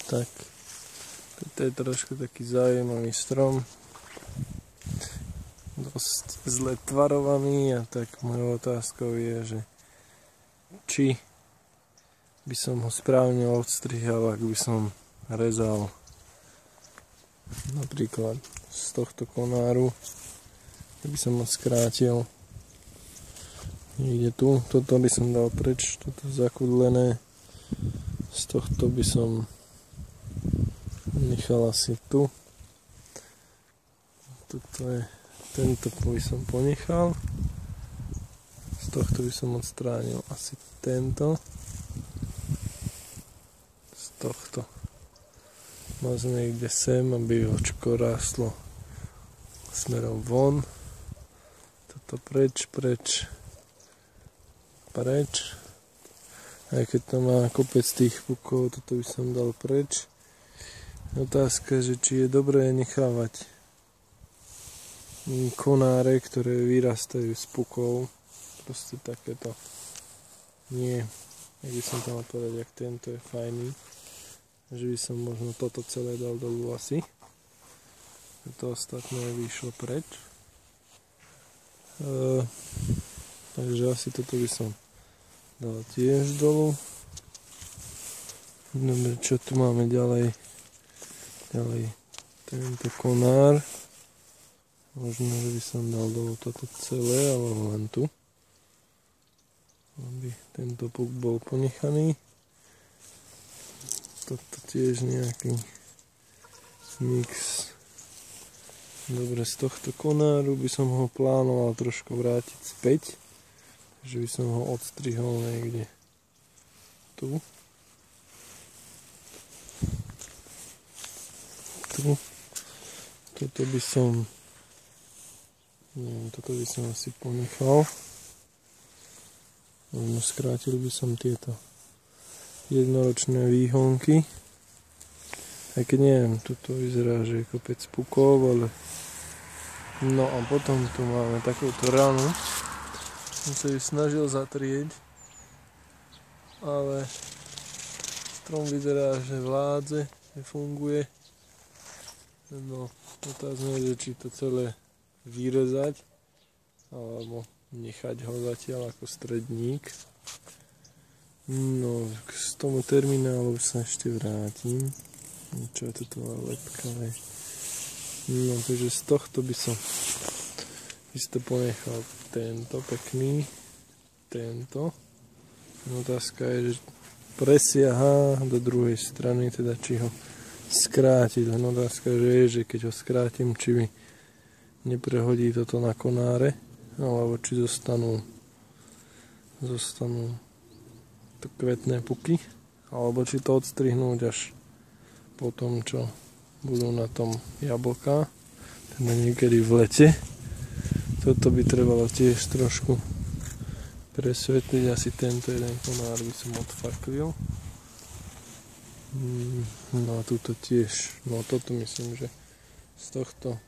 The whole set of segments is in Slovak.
Tak, toto je trošku taký zaujímavý strom. Dosť zle tvarovaný a tak mojou otázkou je, že či by som ho správne odstrihal, ak by som rezal napríklad z tohto konáru, by som ho skrátil niekde tu, toto by som dal preč, toto zakudlené, z tohto by som nechal asi tu, toto je, tento by som ponechal, z tohto by som odstránil asi tento, z tohto možno niekde sem, aby očko rástlo smerom von, toto preč, aj keď to má kopec tých pukov, toto by som dal preč. Otázka, že či je dobré nechávať konáre, ktoré vyrastajú z pukov, proste takéto. Nie, ak by som to mal povedať, ak tento je fajný, že by som možno toto celé dal dolu asi. To ostatné by išlo preč. Takže asi toto by som dal tiež dolu. Dobre, čo tu máme ďalej? Ďalej tento konár. Možno, že by som dal dolu toto celé, alebo len tu. Aby tento puk bol ponechaný. Toto tiež nejaký mix. Dobre, z tohto konáru by som ho plánoval trošku vrátiť späť. Takže by som ho odstrihol niekde tu. Tu. Toto by som... Neviem, toto by som asi ponechal. Možno skrátil by som tieto jednoročné výhonky. Aj keď neviem, toto vyzerá, že je kopec pukov, ale... No a potom tu máme takúto ranu. Som sa ju snažil zatrieť, ale strom vyzerá, že vládze, že funguje. No, otázne je, či to celé vyrezať, alebo nechať ho zatiaľ ako stredník. No, k tomu terminálu sa ešte vrátim. Čo je toto lepkavé. No, takže z tohto by som isto ponechal tento pekný, tento. Otázka je, že presiaha do druhej strany, teda či ho skrátiť. Len otázka je, že keď ho skrátim, či mi neprehodí toto na konáre, alebo či zostanú to kvetné puky, alebo či to odstrihnúť až po tom, čo budú na tom jablká, teda niekedy v lete. Toto by trebalo tiež trošku presvetliť, asi tento jeden konár by som odfaklil. No a tuto tiež, no toto myslím, že z tohto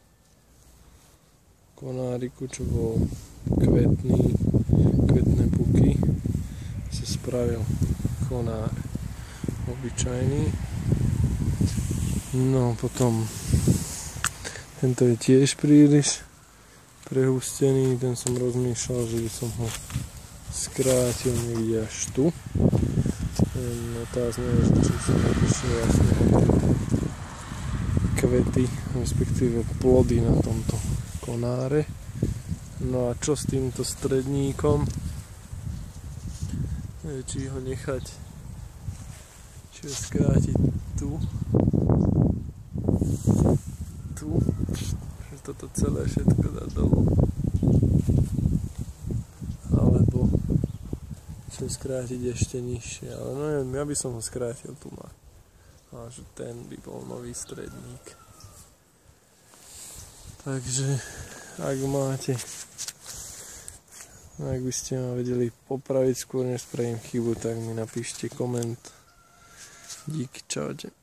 konáriku, čo bol kvetné puky, sa spravil konár obyčajný. No potom tento je tiež príliš prehustený, ten som rozmýšľal, že by som ho skrátil niekde až tu. Otázne je, či sa napíše vlastne kvety, respektíve plody na tomto konáre. No a čo s týmto stredníkom? Či ho nechať, či ho skrátiť tu, že toto celé všetko dá dolu, alebo čo skrátiť ešte nižšie, ale no neviem, ja by som ho skrátil tu na, a že ten by bol nový stredník. Takže ak by ste ma vedeli popraviť skôr než spravím chybu, tak mi napíšte koment. Díky, čaute.